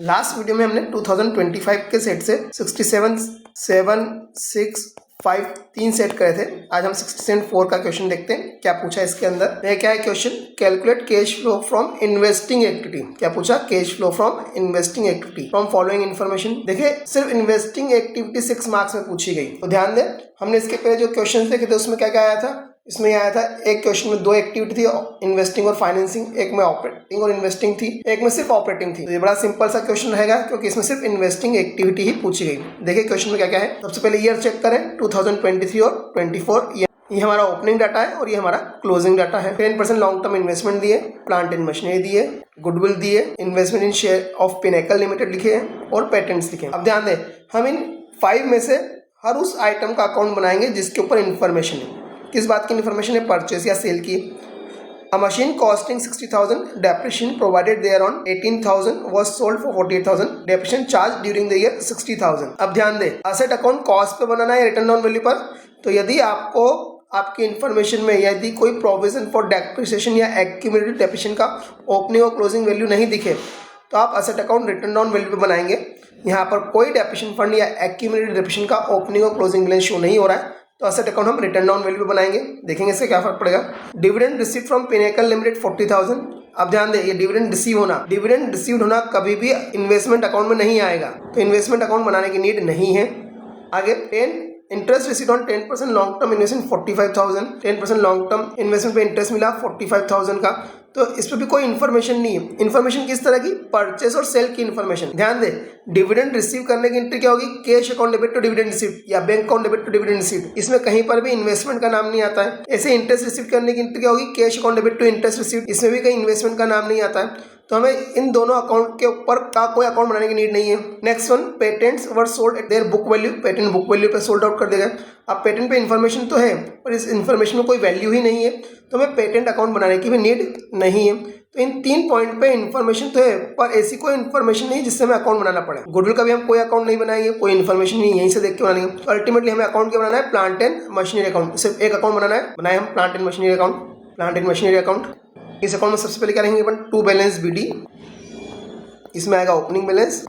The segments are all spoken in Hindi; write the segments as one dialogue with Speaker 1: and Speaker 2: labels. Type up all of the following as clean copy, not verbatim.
Speaker 1: लास्ट वीडियो में हमने 2025 के सेट से 67, 7, 6, 5 तीन सेट करे थे। आज हम 67 का क्वेश्चन देखते हैं क्या पूछा इसके अंदर। यह क्या है question, calculate cash flow from investing activity. क्या पूछा, cash flow from investing activity from following information. देखिए सिर्फ इन्वेस्टिंग एक्टिविटी 6 मार्क्स में पूछी गई, तो ध्यान दें हमने इसके पहले जो क्वेश्चन देखे थे उसमें क्या क्या आया था। इसमें आया था एक क्वेश्चन में 2 एक्टिविटी थी, इन्वेस्टिंग और फाइनेंसिंग, एक में ऑपरेटिंग और इन्वेस्टिंग थी, एक में सिर्फ ऑपरेटिंग थी। तो ये बड़ा सिंपल सा क्वेश्चन रहेगा क्योंकि इसमें सिर्फ इन्वेस्टिंग एक्टिविटी ही पूछी गई। देखिए क्वेश्चन में क्या क्या है। सबसे पहले ईयर चेक करें 2023 और 24। ये हमारा ओपनिंग डाटा है और ये हमारा क्लोजिंग डाटा है। 10% लॉन्ग टर्म इन्वेस्टमेंट दिए, प्लांट एंड मशीनरी दिए, गुडविल दिए, investment in share of Pinnacle limited लिखे हैं और पेटेंट्स लिखे हैं। अब ध्यान दें हम इन 5 में से हर उस आइटम का अकाउंट बनाएंगे जिसके ऊपर इन्फॉर्मेशन है। किस बात की इन्फॉर्मेशन है, परचेस या सेल की। A machine costing 60,000 depreciation provided thereon 18,000 was sold for 48,000 depreciation charge during the year 60,000। अब ध्यान दें असेट अकाउंट कॉस्ट पे बनाना है रिटर्न ऑन वैल्यू पर। तो यदि आपको आपकी इन्फॉर्मेशन में यदि कोई प्रोविजन फॉर डेप्रिसिएशन या एक्यूमुलेटेड डेप्रिसिएशन का ओपनिंग और क्लोजिंग वैल्यू नहीं दिखे तो आप asset account return on value पे बनाएंगे। यहाँ पर कोई डेप्रिसिएशन फंड या एक्यूमुलेटेड डेप्रिसिएशन का ओपनिंग और क्लोजिंग बैलेंस शो नहीं हो रहा है तो असेट अकाउंट हम रिटर्न डाउन वैल्यू पे बनाएंगे। देखेंगे इससे क्या फर्क पड़ेगा। Dividend receive from pinnacle limited 40,000। अब ध्यान दें ये डिविडेंड रिसीव होना कभी भी इन्वेस्टमेंट अकाउंट में नहीं आएगा, तो इन्वेस्टमेंट अकाउंट बनाने की नीड नहीं है। आगे 10 interest receive on 10% long term investment 45,000। 10% long term investment पे इंटरेस्ट मिला 45,000 का, तो इस पर भी कोई इन्फॉर्मेशन नहीं है। इन्फॉर्मेशन किस तरह की, परचेस और सेल की इन्फॉर्मेशन। ध्यान दें डिविडेंड रिसीव करने की एंट्री क्या होगी, cash account debit to dividend received या bank account debit to dividend received. इसमें कहीं पर भी इन्वेस्टमेंट का नाम नहीं आता है। ऐसे इंटरेस्ट रिसीव करने की एंट्री क्या होगी, cash account debit to interest received. इसमें भी कहीं इन्वेस्टमेंट का नाम नहीं आता है, तो हमें इन दोनों अकाउंट के ऊपर का कोई अकाउंट बनाने की नीड नहीं है। Next one, patents were sold at their book value. Patent book value पे सोल्ड आउट कर देगा। अब पेटेंट पे इन्फॉर्मेशन तो है पर इस इन्फॉर्मेशन में कोई वैल्यू ही नहीं है, तो हमें पेटेंट अकाउंट बनाने की भी नीड नहीं है। तो इन 3 पॉइंट पे इन्फॉर्मेशन तो है पर ऐसी कोई इन्फॉर्मेशन नहीं जिससे हमें अकाउंट बनाना पड़े। गुडविल का भी हम कोई अकाउंट नहीं बनाएंगे, कोई इन्फॉर्मेशन नहीं यहीं से देख के बनाएंगे। तो अल्टीमेटली हमें अकाउंट क्या बनाना है, प्लांट एंड मशीनरी अकाउंट। सिर्फ एक अकाउंट बनाना है, बनाए हम plant and machinery account. Plant and machinery account, इस अकाउंट में सबसे पहले क्या रहेंगे अपन, टू बैलेंस बीडी, इसमें आएगा ओपनिंग बैलेंस,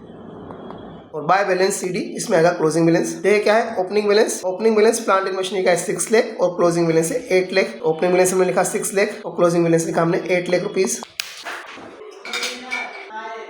Speaker 1: और बाय बैलेंस सीडी, इसमें आएगा क्लोजिंग बैलेंस। ये क्या है, opening balance plant and machinery का है 6 लाख और क्लोजिंग बैलेंस है 8 लाख। ओपनिंग बैलेंस हमने लिखा 6 लाख और क्लोजिंग बैलेंस लिखा हमने 8 लाख रुपीज।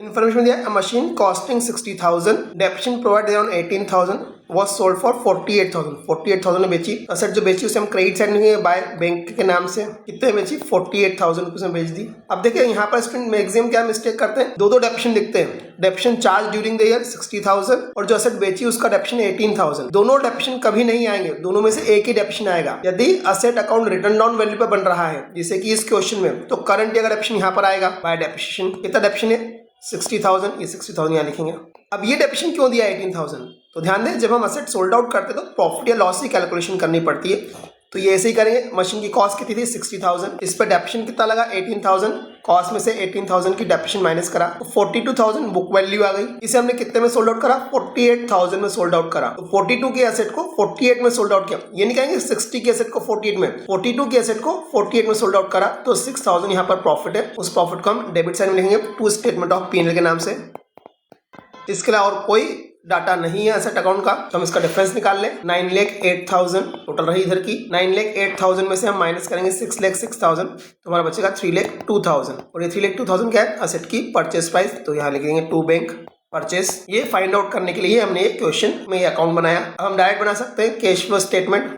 Speaker 1: इन्फॉर्मेशन दिया, machine costing 60,000 depreciation provided on 18,000 was sold for 48,000 में बेची। असेट जो बेची उसे हम क्रेडिट साइड में बाय बैंक के नाम से कितने बेची, 48,000 रुपीज में बेच दी। अब देखिए यहाँ पर स्टूडेंट मैक्सिमम क्या मिस्टेक करते हैं, दो डेप्रिसिएशन लिखते हैं। Depreciation charge during the year 60,000 और जो असेट बेची उसका डेप्रिसिएशन 18,000। दोनों डेप्रिसिएशन कभी नहीं आएंगे, दोनों में से एक ही डेप्रिसिएशन आएगा। यदि asset account return down value पे बन रहा है जैसे कि इस क्वेश्चन में, तो करंट ईयर का डेप्रिसिएशन यहाँ पर आएगा बाय डेप्रिसिएशन। कितना डेप्रिसिएशन है, 60,000, ये 60,000 यहाँ लिखेंगे। अब ये डेप्रिसिएशन क्यों दिया 18,000, तो ध्यान दें जब हम असेट सोल्ड आउट करते हैं तो प्रॉफिट या लॉस की कैलकुलेशन करनी पड़ती है। तो ये ऐसे ही करेंगे। मशीन की कॉस्ट कितनी थी 60,000, इस पर डेप्रिसिएशन कितना लगा 18,000, कॉस्ट में से 18,000 की डेप्रिसिएशन माइनस करा तो 42,000 बुक वैल्यू आ गई। इसे हमने कितने में सोल्ड आउट करा, 48,000 में सोल्ड आउट करा। तो 42 के एसेट को 48 में सोल्ड आउट किया, ये नहीं कहेंगे 60 के एसेट को 48 में, 42 के एसेट को 48 में सोल्ड आउट करा तो 6,000 यहाँ पर प्रॉफिट है। उस प्रॉफिट को हम डेबिट साइड में लिखेंगे टू स्टेटमेंट ऑफ P&L के नाम से। इसके अलावा और कोई डाटा नहीं है एसेट अकाउंट का, तो हम इसका डिफरेंस निकाल लें। 9,08,000 टोटल रही इधर की। 9,08,000 में से हम माइनस करेंगे 6,06,000 तो हमारा बचेगा 3,02,000 और ये 3,02,000 क्या है, एसेट की परचेस प्राइस। तो यहाँ लिख देंगे टू बैंक परचेस। ये फाइंड आउट करने के लिए हमने एक क्वेश्चन में ये अकाउंट बनाया। अब हम डायरेक्ट बना सकते हैं cash flow statement,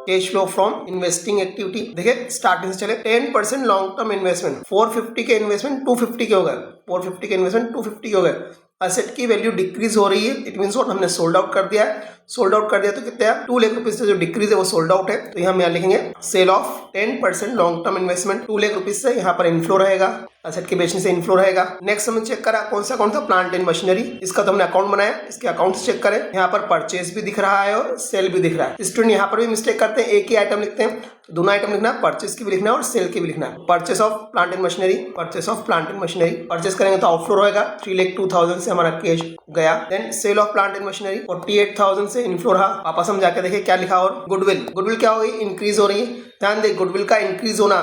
Speaker 1: cash flow from investing activity. देखिए स्टार्टिंग से चले, 10% लॉन्ग टर्म इन्वेस्टमेंट 450 के इन्वेस्टमेंट 250 के हो गए, 450 के इन्वेस्टमेंट 250 के हो गए। असेट की वैल्यू डिक्रीज हो रही है, इट मीन्स व्हाट, हमने सोल्ड आउट कर दिया है। सोल्ड आउट कर दिया तो कितने 2 लाख रुपीज से जो डिक्रीज है वो सोल्ड आउट है। तो यहाँ हम यहाँ लिखेंगे sale of 10% long term investment 2 lakh rupees से यहाँ पर इनफ्लो रहेगा, असेट के बेचने से इनफ्लो रहेगा। नेक्स्ट हमने चेक करा कौन सा अकाउंट था, प्लांट एंड मशीनरी। इसका तो हमने अकाउंट बनाया, इसके अकाउंट चेक करें। यहाँ पर परचेस भी दिख रहा है और सेल भी दिख रहा है। स्टूडेंट यहाँ पर भी मिस्टेक करते हैं, एक ही आइटम लिखते हैं, तो दोनों आइटम लिखना है, परचेस की भी लिखना है और सेल की भी लिखना है। Purchase of plant and machinery, purchase of plant and machinery. Purchase करेंगे तो आउटफ्लो रहेगा, 3,02,000 से हमारा कैश गया। Then sale of plant and machinery 48,000 से इनफ्लो रहा। वापस हम जाके देखें क्या लिखा, और गुडविल क्या हो गई, इंक्रीज हो रही है। ध्यान दें, गुडविल का इंक्रीज होना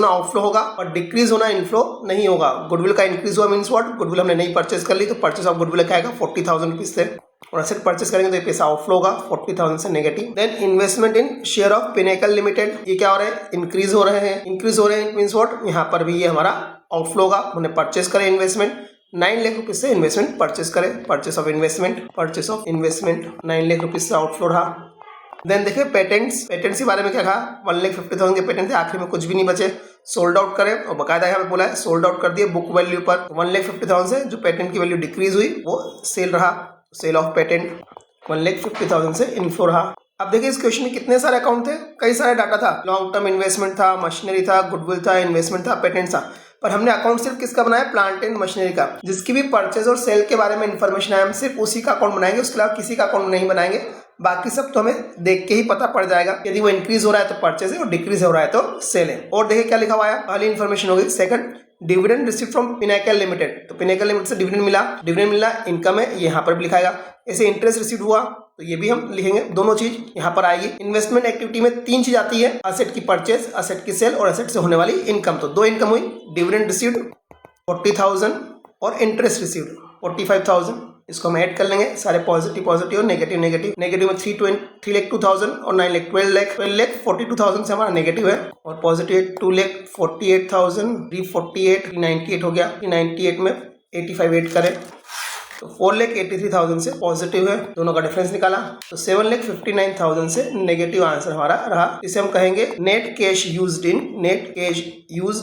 Speaker 1: आउटफ्लो होगा और डिक्रीज होना इनफ्लो नहीं होगा। गुडविल का इंक्रीज हुआ मीन्स व्हाट, गुडविल हमने नहीं परचेज कर ली तो परचेज ऑफ गुडविल क्या आएगा 40,000 रुपीज से, और एसेट परचेज करेंगे तो ये पैसा आउटफ्लो होगा 40,000 से negative. Then investment in share of Pinnacle Limited, ये क्या हो रहा है, इंक्रीज हो रहे हैं मीन्स व्हाट, यहाँ पर भी ये हमारा आउटफ्लो होगा, हमने परचेज करे इन्वेस्टमेंट 9 लाख रुपीज से इन्वेस्टमेंट परचेज करें, purchase of investment 9 lakh rupees से आउटफ्लो रहा। देन देखिए पेटेंट्स के बारे में क्या कहा, 1,50,000 के पेटेंट थे, आखिर में कुछ भी नहीं बचे, सोल्ड आउट करें, और बकायदा यहाँ पे बोला है सोल्ड आउट कर दिए बुक वैल्यू पर। 1,50,000 से जो पेटेंट की वैल्यू डिक्रीज हुई वो सेल रहा, सेल ऑफ पेटेंट 1,50,000 से इनफ्लो रहा। अब देखिए इस क्वेश्चन में कितने सारे अकाउंट थे, कई सारे डाटा था, लॉन्ग टर्म इन्वेस्टमेंट था, मशीनरी था, गुडविल था, इन्वेस्टमेंट था, पेटेंट था, पर हमने अकाउंट सिर्फ किसका बनाया, प्लांट एंड मशीनरी का। जिसकी भी परचेज और सेल के बारे में इन्फॉर्मेशन है हम सिर्फ उसी का अकाउंट बनाएंगे, उसके अलावा किसी का अकाउंट नहीं बनाएंगे। बाकी सब तो हमें देख के ही पता पड़ जाएगा, यदि वो इंक्रीज हो रहा है तो परचेज है और डिक्रीज हो रहा है तो सेल है। और देखिए क्या लिखा हुआ है, पहली इन्फॉर्मेशन होगी। Second, dividend received from pinnacle limited, तो पिनेकल लिमिटेड से डिविडेंड मिला, इनकम है, यहाँ पर भी लिखाएगा। ऐसे इंटरेस्ट रिसीव्ड हुआ तो ये भी हम लिखेंगे, दोनों चीज यहाँ पर आएगी। इन्वेस्टमेंट एक्टिविटी में 3 चीज आती है, असेट की परचेज, असेट की सेल और असेट से होने वाली इनकम। तो 2 इनकम हुई, डिविडेंड रिसीव्ड 40,000 और इंटरेस्ट रिसीव्ड 45,000। इसको हम ऐड कर लेंगे, सारे पॉजिटिव और नेगेटिव में 3,02,000 और 9 लाख 12 लाख 42,000 से हमारा नेगेटिव है, और पॉजिटिव 2,48,000 348 398 हो गया, 398 में 85 ऐड करें तो 4,83,000 से पॉजिटिव है, दोनों का डिफरेंस निकाला तो 7,59,000 से नेगेटिव आंसर हमारा रहा। इसे हम कहेंगे net cash used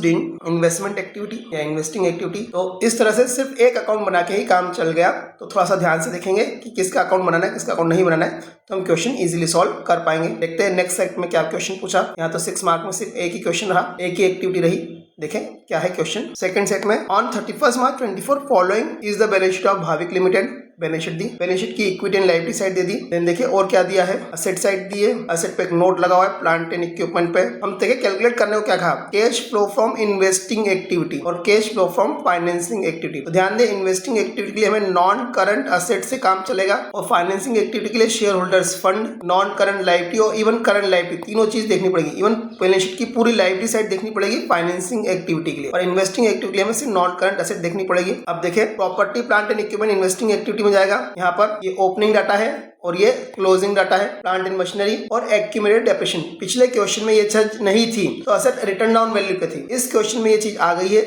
Speaker 1: in investment activity या इन्वेस्टिंग एक्टिविटी। तो इस तरह से सिर्फ एक अकाउंट बना के ही काम चल गया। तो थोड़ा सा ध्यान से देखेंगे कि किसका अकाउंट बनाना है, किसका अकाउंट नहीं बनाना है, तो हम क्वेश्चन इजीली सॉल्व कर पाएंगे। देखते हैं नेक्स्ट सेट में क्या क्वेश्चन पूछा। यहाँ तो 6 मार्क में सिर्फ एक ही क्वेश्चन रहा, एक ही एक्टिविटी रही। देखें क्या है क्वेश्चन। सेकंड सेट में on 31 March 24 following is the balance sheet of Bhavik limited. Balance sheet दी, बैलेंस शीट की इक्विटी एंड लायबिलिटी साइड दे दी। देन देखिए और क्या दिया है, असेट साइड दी है, असेट पे एक नोट लगा हुआ है प्लांट एंड इक्विपमेंट पे। हम देखिए कैलकुलेट करने को क्या कहा, cash flow from investing activity और cash flow from financing activity. तो ध्यान दें इन्वेस्टिंग एक्टिविटी के लिए हमें नॉन करंट असेट से काम चलेगा, और फाइनेंसिंग एक्टिविटी के लिए share holders fund, non current liability और इवन करंट लायबिलिटी, तीनों चीज देखनी पड़ेगी। इवन बैलेंस शीट की पूरी लायबिलिटी साइड देखनी पड़ेगी फाइनेंसिंग एक्टिविटी के लिए, और इन्वेस्टिंग एक्टिविटी के लिए हमें सिर्फ नॉन करंट असेट देखनी पड़ेगी। अब देखिए property plant and equipment investing activity में जाएगा। यहाँ पर ये ओपनिंग डाटा है और ये क्लोजिंग डाटा है, प्लांट एंड मशीनरी और एक्यूमुलेटेड डेप्रिसिएशन। पिछले क्वेश्चन में ये चीज नहीं थी तो असेट रिटर्न डाउन वैल्यू पे थी, इस क्वेश्चन में ये चीज आ गई है।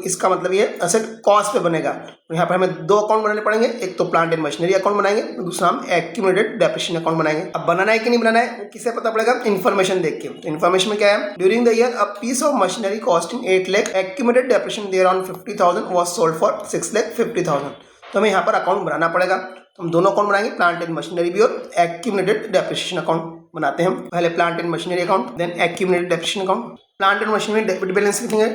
Speaker 1: इसका मतलब ये असेट कॉस्ट पे बनेगा। तो यहाँ पर हमें 2 अकाउंट बनाने पड़ेंगे, एक तो प्लांट एंड मशीनरी अकाउंट बनाएंगे, दूसरा हम एक्यूमुलेटेड डेप्रिसिएशन अकाउंट बनाएंगे। अब बनाना है कि नहीं बनाना है किसे पता पड़ेगा, इन्फॉर्मेशन देख के। तो इन्फॉर्मेशन में क्या है, during the year a piece of machinery costing 8 lakh accumulated depreciation thereon 50,000 was sold for 6,50,000। तो हमें यहाँ पर अकाउंट बनाना पड़ेगा। तो हम दोनों अकाउंट बनाएंगे, प्लांट एंड मशीनरी भी और एक्यूमुलेटेड डेप्रिसिएशन अकाउंट बनाते हैं। पहले plant and machinery account, then accumulated depreciation account. Plant and machinery debit balance लिखेंगे,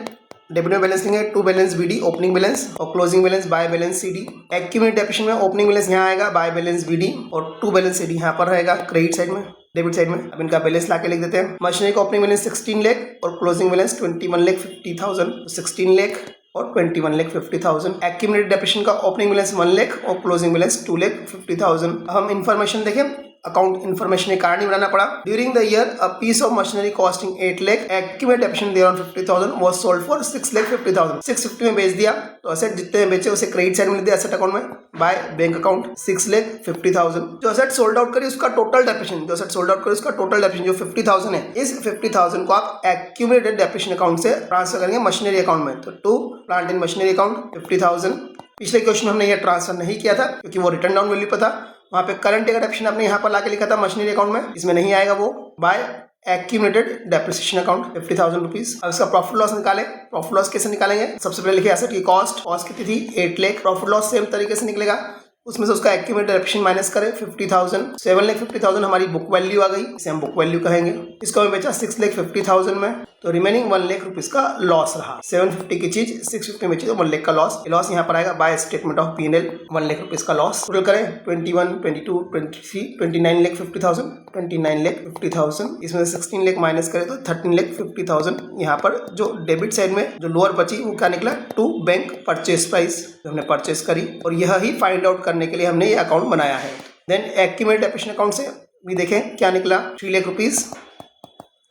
Speaker 1: डेबिट में बैलेंस लेंगे to balance BD opening balance और closing balance by balance CD. Accumulated depreciation में ओपनिंग बैलेंस यहाँ आएगा, बाय बैलेंस बीडी और टू बैलेंस सीडी यहाँ पर रहेगा क्रेडिट साइड में, डेबिट साइड में। अब इनका बैलेंस लाके लिख देते हैं। मशीनरी का ओपनिंग बैलेंस 16 लाख और क्लोजिंग बैलेंस 21,50,000, 16 लाख और 21,50,000। एक्यूमुलेटेड डेप्रिसिएशन का ओपनिंग बैलेंस 1 लाख और क्लोजिंग बैलेंस 2,50,000। हम इन्फॉर्मेशन देखें, अकाउंट इन्फॉर्मेशन एक कारण बनाना पड़ा। During the year a piece of machinery costing 8 lakh accumulated depreciation thereon 50,000 was sold for 6,50,000। 650 में बेच दिया तो असेट जितने में बेचे उसे क्रेडिट साइड में लिख दिया एसेट अकाउंट में, बाय बैंक अकाउंट 6,50,000। जो असेट सोल्ड आउट करी उसका टोटल डेप्रिसिएशन, जो 50,000 है, इस 50,000 को आप एक्यूमुलेटेड डेप्रिसिएशन अकाउंट से ट्रांसफर करेंगे मशीनरी अकाउंट में। तो to plant and machinery account 50,000। पिछले क्वेश्चन में हमने ये ट्रांसफर नहीं किया था क्योंकि वो रिटर्न डाउन वैल्यू पर था, वहाँ पे करंट डेप्रिसिएशन आपने यहाँ पर लाके लिखा था मशीनरी अकाउंट में, इसमें नहीं आएगा वो, by accumulated depreciation account 50,000 rupees. अब इसका प्रॉफिट लॉस निकाले। प्रॉफिट लॉस कैसे निकालेंगे, सबसे पहले लिखे एसेट की कॉस्ट कितनी थी 8 लाख। प्रॉफिट लॉस सेम तरीके से निकलेगा, उसमें से उसका एक्यूमुलेटेड डेप्रिसिएशन माइनस करें 50,000, 7,50,000 हमारी बुक वैल्यू आ गई, इसे हम बुक वैल्यू कहेंगे। इसको हमें बेचा 6,50,000 में, तो रिमेनिंग 1 लाख रुपीज का लॉस रहा। 750 की चीज 650 में बेची तो 1 लाख का लॉस। लॉस यहाँ पर आएगा by statement of P&L, 1 lakh rupees का लॉस। टोटल करें 21, 22, 23, 29,50,000, 29,50,000। इसमें से 16 लाख माइनस करें तो 13,50,000। यहाँ पर जो डेबिट साइड में जो लोअर बची वो क्या निकला, टू बैंक परचेज प्राइस जो हमने परचेज करी, और यह ही फाइंड आउट करने के लिए हमने ये अकाउंट बनाया है। देन एक्यूमुलेटेड डेप्रिसिएशन अकाउंट से भी देखें क्या निकला, 3 लाख रुपीज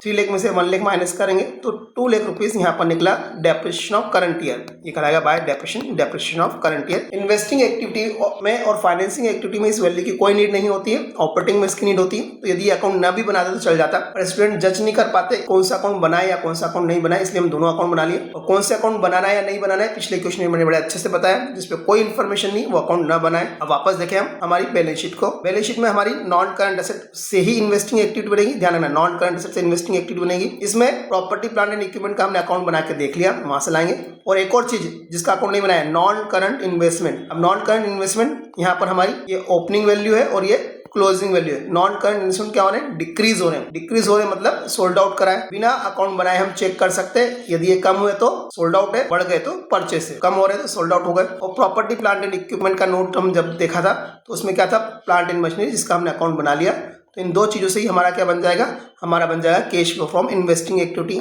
Speaker 1: 3 लाख में से 1 लाख माइनस करेंगे तो 2 लाख रुपीज यहाँ पर निकला डेप्रिसिएशन ऑफ करंट ईयर। ये कहलाएगा bye depreciation of current year. Investing activity में और फाइनेंसिंग एक्टिविटी में इस वैल्यू की कोई नीड नहीं होती है, ऑपरेटिंग में इसकी नीड होती है। तो यदि अकाउंट ना भी बनाते तो चल जाता, पर स्टूडेंट जज नहीं कर पाते कौन सा अकाउंट बनाए या कौन सा अकाउंट नहीं बनाए, इसलिए हम दोनों अकाउंट बना लिए। और कौन से अकाउंट बनाना है या नहीं बनाना है पिछले क्वेश्चन में मैंने बड़े अच्छे से बताया, जिसपे कोई इन्फॉर्मेशन नहीं वो अकाउंट ना बनाए। अब वापस देखें हम हमारी बैलेंस शीट को। बैलेंस शीट में हमारी नॉन करंट एसेट से ही इन्वेस्टिंग एक्टिविटी बनेगी, ध्यान रखना नॉन करंट एसेट से इन्वेस्टिंग एक्टिविटी बनेगी। इसमें प्रॉपर्टी प्लांट एंड इक्विपमेंट का हमने अकाउंट बना के देख लिया, वहां से लाएंगे। और एक और चीज जिसका अकाउंट नहीं बनाया, नॉन करंट इन्वेस्टमेंट। अब नॉन करंट इन्वेस्टमेंट यहाँ पर हमारी ये ओपनिंग वैल्यू है और ये क्लोजिंग वैल्यू है। नॉन करंट इन्वेस्टमेंट क्या हो रहे हैं, डिक्रीज हो रहे हैं। डिक्रीज हो रहे हैं मतलब सोल्ड आउट करा है, बिना अकाउंट बनाए हम चेक कर सकते हैं। यदि ये कम हुए तो सोल्ड आउट है, बढ़ गए तो परचेस है, कम हो रहे तो सोल्ड आउट हो गए। और प्रॉपर्टी प्लांट एंड इक्विपमेंट का नोट हम जब देखा था तो उसमें क्या था, प्लांट एंड मशीनरी, जिसका हमने अकाउंट बना लिया। तो इन दो चीजों से ही हमारा क्या बन जाएगा, हमारा बन जाएगा cash flow from investing activity.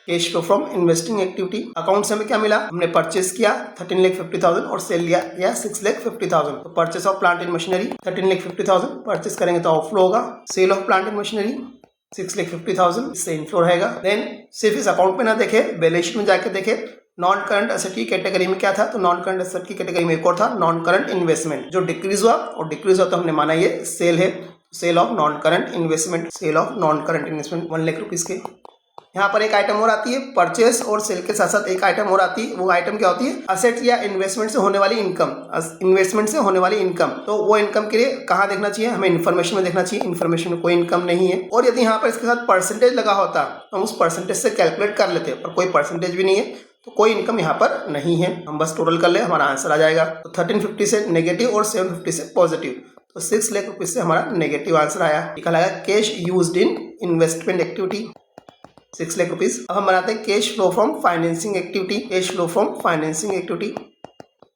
Speaker 1: Cash flow from investing activity account से हमें क्या मिला, हमने परचेस किया 13,50,000 और सेल लिया 6,50,000। तो purchase of plant and machinery 13,50,000 purchase करेंगे तो आउटफ्लो होगा। Sale of plant and machinery 6,50,000 इससे इनफ्लो रहेगा। देन सिर्फ इस अकाउंट पे ना देखे, बैलेंस शीट में जाके देखे नॉन करंट एसेट की कैटेगरी में क्या था, तो नॉन करंट एसेट की कैटेगरी में एक और था नॉन करंट इन्वेस्टमेंट, जो डिक्रीज हुआ। और डिक्रीज हुआ तो हमने माना ये सेल है, sale of non current investment, sale of non current investment 1 lakh rupees के। यहाँ पर एक आइटम और आती है, परचेस और सेल के साथ साथ एक आइटम और आती है। वो आइटम क्या होती है, असेट या इन्वेस्टमेंट से होने वाली इनकम। इन्वेस्टमेंट से होने वाली इनकम, तो वो इनकम के लिए कहाँ देखना चाहिए, हमें इन्फॉर्मेशन में देखना चाहिए। इन्फॉर्मेशन में कोई इनकम नहीं है। और यदि यहाँ पर इसके साथ परसेंटेज लगा होता तो हम उस परसेंटेज से कैलकुलेट कर लेते, पर कोई परसेंटेज भी नहीं है तो कोई इनकम यहाँ पर नहीं है। हम बस टोटल कर ले, हमारा आंसर आ जाएगा। तो 1350 से नेगेटिव और 750 से पॉजिटिव, तो 6 लाख रुपीज से हमारा नेगेटिव आंसर आया। निकला cash used in investment activity 6 lakh rupees. अब हम बनाते हैं cash flow from financing activity. Cash flow from financing activity,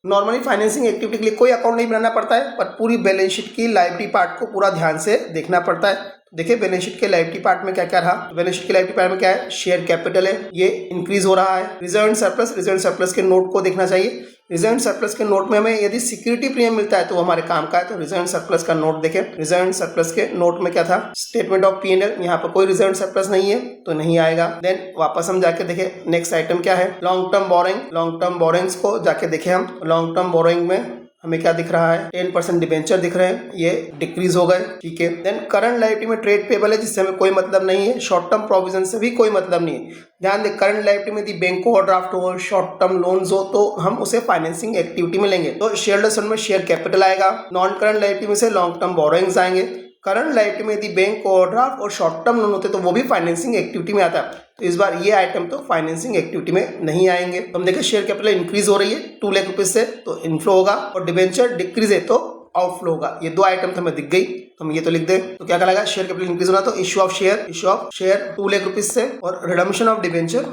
Speaker 1: normally financing activity के लिए कोई अकाउंट नहीं बनाना पड़ता है, पर पूरी बैलेंस शीट की लायबिलिटी पार्ट को पूरा ध्यान से देखना पड़ता है। देखिए बैलेंस शीट के लायबिलिटी पार्ट में क्या क्या रहा। बैलेंस शीट के लायबिलिटी पार्ट में क्या है, शेयर कैपिटल है, ये इंक्रीज हो रहा है। Reserve and surplus, reserve and surplus के नोट को देखना चाहिए। रिजर्व एंड सरप्लस के नोट में हमें यदि सिक्योरिटी प्रीमियम मिलता है तो वो हमारे काम का है, तो रिजर्व एंड सरप्लस का नोट देखें। रिजर्व एंड सरप्लस के नोट में क्या था, स्टेटमेंट ऑफ P&L, यहाँ पर कोई रिजर्व एंड सरप्लस नहीं है तो नहीं आएगा। देन वापस हम जाके देखें नेक्स्ट आइटम क्या है, long term borrowing. Long term borrowings को जाके देखें हम, लॉन्ग टर्म बोरोइंग में हमें क्या दिख रहा है, 10% डिबेंचर दिख रहे हैं, ये डिक्रीज हो गए, ठीक है। देन करंट लायबिलिटी में ट्रेड पेबल है, जिससे हमें कोई मतलब नहीं है। शॉर्ट टर्म प्रोविजन से भी कोई मतलब नहीं है। ध्यान दें, करंट लायबिलिटी में यदि बैंक ओवरड्राफ्ट हो, शॉर्ट टर्म लोन्स हो, तो हम उसे फाइनेंसिंग एक्टिविटी में लेंगे। तो शेयर होल्डर्स फंड में शेयर कैपिटल आएगा। नॉन करंट लायबिलिटी में से लॉन्ग टर्म बोरोइंग्स आएंगे। करंट लायबिलिटी में यदि बैंक ओवरड्राफ्ट और शॉर्ट टर्म लोन होते तो वो भी फाइनेंसिंग एक्टिविटी में आता है। तो इस बार ये आइटम तो फाइनेंसिंग एक्टिविटी में नहीं आएंगे। तो हम देखें शेयर कैपिटल इंक्रीज हो रही है 2 लाख रुपीज से, तो इनफ्लो होगा, और डिबेंचर डिक्रीज है तो आउटफ्लो होगा। ये दो आइटम तो हमें दिख गई, तो हम ये तो लिख दें। तो क्या कहलाएगा, शेयर कैपिटल इंक्रीज होना तो issue of share 2 lakh rupees से, और रिडम्पशन ऑफ डिबेंचर,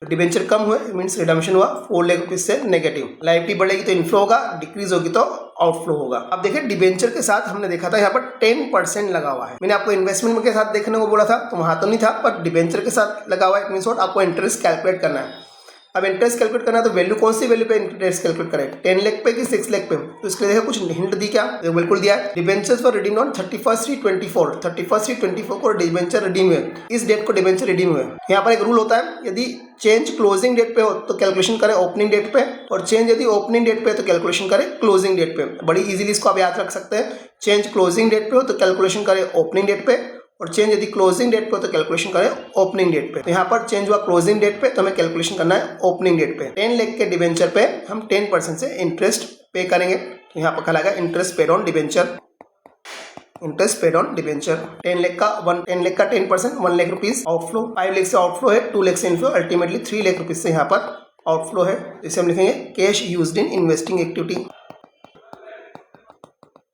Speaker 1: डिबेंचर कम हुए मीन्स रिडम्पशन हुआ 4 लाख रुपीज से नेगेटिव। लायबिलिटी बढ़ेगी तो इनफ्लो होगा, डिक्रीज होगी तो आउटफ्लो होगा। अब देखिए डिबेंचर के साथ हमने देखा था यहाँ पर 10% लगा हुआ है। मैंने आपको इन्वेस्टमेंट के साथ देखने को बोला था, तो वहां तो नहीं था, पर डिबेंचर के साथ लगा हुआ है। मीन्स व्हाट, आपको इंटरेस्ट कैलकुलेट करना है। अब इंटरेस्ट कैलकुलेट करना है तो वैल्यू कौन सी वैल्यू पे इंटरेस्ट कैलकुलेट करें, 10 लाख पे कि 6 लाख पे। तो इसके लिए देखो कुछ हिंट दी क्या, तो बिल्कुल दिया है। डिबेंचर्स फॉर रिडीम ऑन 31/3/24, 31/3/24 को डिबेंचर रिडीम हुए, इस डेट को डिबेंचर रिडीम हुए। यहाँ पर एक रूल होता है, यदि चेंज क्लोजिंग डेट पे हो तो कैलकुलेशन करें ओपनिंग डेट पे, और चेंज यदि ओपनिंग डेट पे तो कैलकुलेशन करें क्लोजिंग डेट पे। बड़ी इजीली इसको आप याद रख सकते हैं। चेंज क्लोजिंग डेट पे हो तो कैलकुलेशन करें ओपनिंग डेट पे, और चेंज यदि क्लोजिंग डेट पे हो तो कैलकुलेशन करें ओपनिंग डेट पे। तो यहाँ पर चेंज हुआ क्लोजिंग डेट पे, तो हमें कैलकुलेशन करना है ओपनिंग डेट पे। 10 लाख के डिबेंचर पे हम 10% से इंटरेस्ट पे करेंगे, तो यहाँ पर कहलाएगा interest paid on debenture. Interest paid on debenture 10 lakh का 10% 1 लाख रुपीज आउटफ्लो। 5 लाख से आउटफ्लो है, 2 लाख से इनफ्लो, अल्टीमेटली 3 लाख रुपीज से यहाँ पर आउटफ्लो है। इसे हम लिखेंगे cash used in investing activity.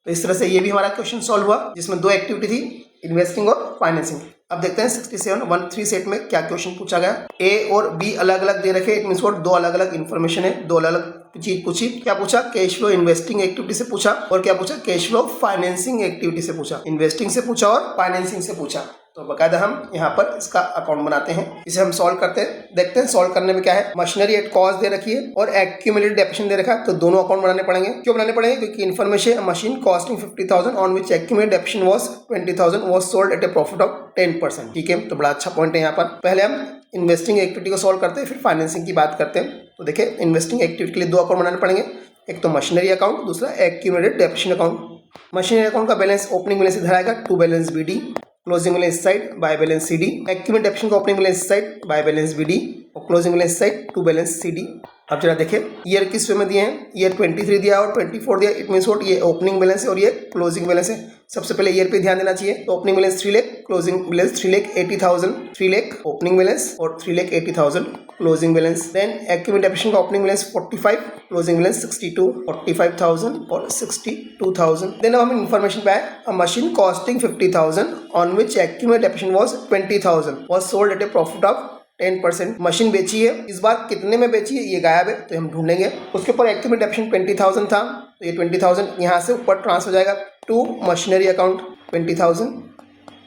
Speaker 1: तो इस तरह से ये भी हमारा क्वेश्चन सॉल्व हुआ, जिसमें दो एक्टिविटी थी, इन्वेस्टिंग और फाइनेंसिंग। अब देखते हैं 6713 सेट में क्या क्वेश्चन पूछा गया। ए और बी अलग अलग दे रखे, इट मींस व्हाट, दो अलग अलग इन्फॉर्मेशन है, दो अलग अलग चीज पूछी। क्या पूछा, कैश फ्लो इन्वेस्टिंग एक्टिविटी से पूछा, और क्या पूछा, कैश फ्लो फाइनेंसिंग एक्टिविटी से पूछा। इन्वेस्टिंग से पूछा और फाइनेंसिंग से पूछा। तो बकायदा हम यहाँ पर इसका अकाउंट बनाते हैं, इसे हम सॉल्व करते हैं। देखते हैं सॉल्व करने में क्या है। मशीनरी एट कॉस्ट दे रखी है और एक्यूमुलेटेड डेप्रिसिएशन दे रखा है, तो दोनों अकाउंट बनाने पड़ेंगे। क्यों बनाने पड़ेंगे? क्योंकि information machine costing 50,000 on which accumulated depreciation was 20,000 was sold at A profit of 10%। ठीक है, तो बड़ा अच्छा पॉइंट है यहाँ पर। पहले हम इन्वेस्टिंग एक्टिविटी को सॉल्व करते हैं, फिर फाइनेंसिंग की बात करते हैं। तो देखिए इन्वेस्टिंग एक्टिविटी के लिए दो अकाउंट बनाने पड़ेंगे, एक तो मशीनरी अकाउंट, दूसरा accumulated depreciation account. Machinery account का बैलेंस ओपनिंग बैलेंस इधर आएगा, to balance BD, closing balance इस side, by balance CD। Accumulated depreciation का ओपनिंग बैलेंस इस साइड, बाय बैलेंस BD और क्लोजिंग बैलेंस इस साइड, टू बैलेंस CD। अब जरा देखिए ईयर किस वे में दिए हैं, ईयर 23 दिया और 24 दिया। इट मीन्स व्हाट, ये ओपनिंग बैलेंस है और ये क्लोजिंग बैलेंस है। सबसे पहले ईयर पे ध्यान देना चाहिए। तो opening balance 3 lakh, closing balance 3,80,000, 3 lakh opening balance और 3,80,000 closing balance. Then accumulated depreciation का ओपनिंग बैलेंस 45, क्लोजिंग बैलेंस 62, 45,000 और 62,000। देन अब हम इन्फॉर्मेशन पे आए, अ machine costing 50,000 on which accumulated depreciation was 20,000 was sold at A profit of 10%। Machine बेची है, इस बार कितने में बेची है ये गायब है, तो हम ढूंढेंगे। उसके ऊपर एक्यूमुलेटेड डेप्रिसिएशन 20,000 था, तो ये 20,000 यहाँ से ऊपर ट्रांसफर हो जाएगा टू मशीनरी अकाउंट 20,000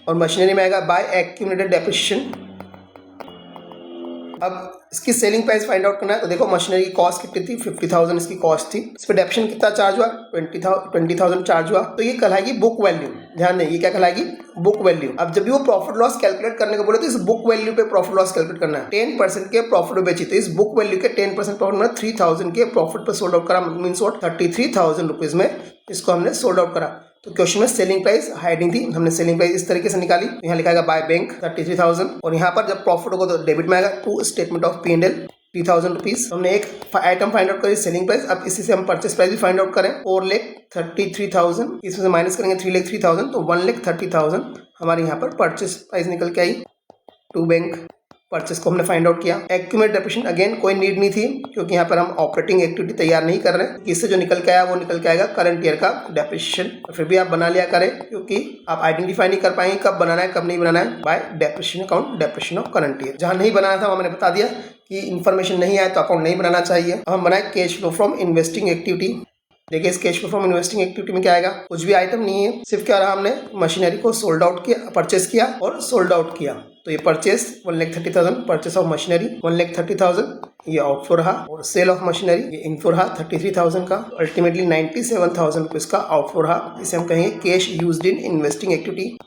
Speaker 1: और मशीनरी में आएगा बाय एक्यूमुलेटेड डेप्रिसिएशन। अब इसकी सेलिंग प्राइस फाइंड आउट करना है। तो देखो मशीनरी की कॉस्ट कितनी थी, 50,000 इसकी कॉस्ट थी। इस पर डेप्रिसिएशन कितना चार्ज हुआ, 20,000 चार्ज हुआ। तो ये कहलाएगी बुक वैल्यू। ध्यान दें, ये क्या कहलाएगी, बुक वैल्यू। अब जब भी वो प्रॉफिट लॉस कैलकुलेट करने को बोले तो इस बुक वैल्यू पे प्रॉफिट लॉस कैलकुलेट करना है। 10% के प्रॉफिट बेची, तो इस बुक वैल्यू के 10% प्रॉफिट में 3,000 के प्रॉफिट पे सोल्ड आउट करा, मीन्स व्हाट 33,000 रुपीज में इसको हमने सोल्ड आउट करा। तो क्वेश्चन में सेलिंग प्राइस हाइडिंग थी, हमने सेलिंग प्राइस इस तरीके से निकाली। यहाँ लिखा बाय बैंक 33,000 और यहाँ पर जब प्रॉफिट होगा तो डेबिट में आएगा two statement of P&L 3,000 rupees. हमने एक आइटम फाइंड आउट करी सेलिंग प्राइस। अब इसी से हम परचेस प्राइस भी फाइंड आउट करें, 4,33,000, इसमें से माइनस करेंगे 3,03,000, तो 1,30,000 हमारे यहाँ पर परचेस प्राइस निकल के आई। टू बैंक परचेस को हमने फाइंड आउट किया। एक्यूमुलेटेड डेप्रिसिएशन अगेन कोई नीड नहीं थी, क्योंकि यहाँ पर हम ऑपरेटिंग एक्टिविटी तैयार नहीं कर रहे हैं। इससे जो निकल के आया वो निकल के आएगा करंट ईयर का डेप्रिसिएशन। फिर भी आप बना लिया करें, क्योंकि आप आइडेंटिफाई नहीं कर पाएंगे कब बनाना है कब नहीं बनाना है bye depreciation account, depreciation of current year. जहाँ नहीं बनाना था वहाँ मैंने बता दिया कि इन्फॉर्मेशन नहीं आए तो अकाउंट नहीं बनाना चाहिए। अब हम बनाए cash flow from investing activity. देखिए इस cash flow from investing activity में क्या आएगा, कुछ भी आइटम नहीं है, सिर्फ क्या रहा, हमने मशीनरी को सोल्ड आउट किया, परचेस किया और सोल्ड आउट किया। तो ये परचेस 1,30,000, परचेस ऑफ मशीनरी 1,30,000, ये आउटफ्लो रहा, और सेल ऑफ मशीनरी ये इनफ्लो रहा 33,000 का। अल्टीमेटली 97,000 रुपीज का आउटफ्लो रहा। इसे हम कहेंगे cash used in investing activity.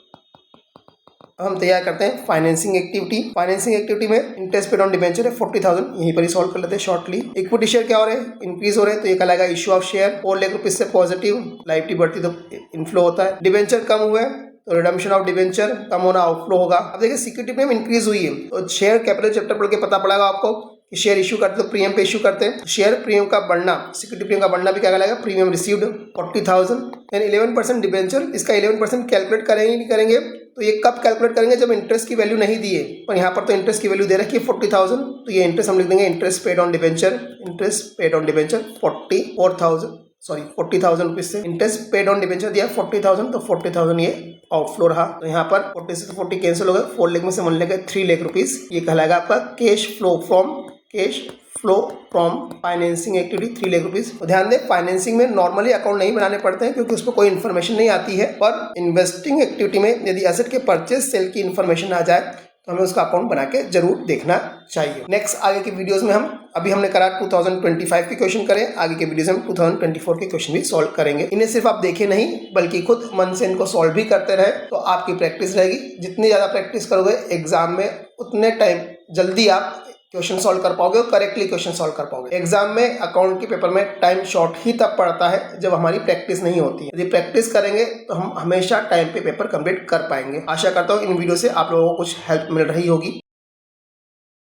Speaker 1: हम तैयार करते हैं फाइनेंसिंग एक्टिविटी। फाइनेंसिंग एक्टिविटी में इंटरेस्ट पेड ऑन डिबेंचर है 40,000, यहीं पर ही सॉल्व कर लेते हैं शॉर्टली। इक्विटी शेयर क्या हो रहे हैं, इंक्रीज हो रहे हैं, तो ये कहलाएगा issue of share. 4 lakh rupees से पॉजिटिव, लाइबिलिटी बढ़ती तो इनफ्लो होता है। डिबेंचर कम हुए तो रिडम्पशन ऑफ डिबेंचर कम होना आउटफ्लो होगा। अब देखिए सिक्योरिटी प्रीमियम इंक्रीज हुई है, तो शेयर कैपिटल चैप्टर पढ़ के पता पड़ेगा आपको कि शेयर इशू करते तो प्रीमियम पे इशू करते हैं। शेयर प्रीमियम का बढ़ना, सिक्योरिटी प्रीमियम का बढ़ना भी क्या कहलाएगा, प्रीमियम रिसीव्ड 40,000। देन 11% डिबेंचर, इसका 11% कैलकुलेट करेंगे नहीं करेंगे, तो ये कब कैलकुलेट करेंगे, जब इंटरेस्ट की वैल्यू नहीं दी है। पर यहाँ पर तो इंटरेस्ट की वैल्यू दे रखी है 40,000, तो ये इंटरेस्ट हम लिख देंगे interest paid on debenture, interest paid on debenture 40,000 rupees से इंटरेस्ट पेड ऑन डिबेंचर दिया 40,000, तो 40,000 ये आउटफ्लो रहा। तो यहाँ पर 40 से 40 कैंसिल हो गए, 4 लाख में से 1 लाख 3 लाख रुपीज। ये कहलाएगा आपका cash flow from financing activity 3 lakh rupees. तो ध्यान दें फाइनेंसिंग में नॉर्मली अकाउंट नहीं बनाने पड़ते हैं, क्योंकि उसमें कोई इन्फॉर्मेशन नहीं आती है। पर इन्वेस्टिंग एक्टिविटी में यदि एसेट के परचेज सेल की इन्फॉर्मेशन आ जाए तो हमें उसका अकाउंट बना के जरूर देखना चाहिए। नेक्स्ट आगे की वीडियोस में अभी हमने करा 2025 के क्वेश्चन करें, आगे के वीडियोस में 2024 के क्वेश्चन भी सॉल्व करेंगे। इन्हें सिर्फ आप देखे नहीं बल्कि खुद मन से इनको सॉल्व भी करते रहे तो आपकी प्रैक्टिस रहेगी। जितनी ज़्यादा प्रैक्टिस करोगे एग्जाम में उतने टाइम जल्दी आप क्वेश्चन सॉल्व कर पाओगे और करेक्टली क्वेश्चन सॉल्व कर पाओगे। एग्जाम में अकाउंट के पेपर में टाइम शॉर्ट ही तब पड़ता है जब हमारी प्रैक्टिस नहीं होती है। यदि प्रैक्टिस करेंगे तो हम हमेशा टाइम पे पेपर कंप्लीट कर पाएंगे। आशा करता हूँ इन वीडियो से आप लोगों को कुछ हेल्प मिल रही होगी।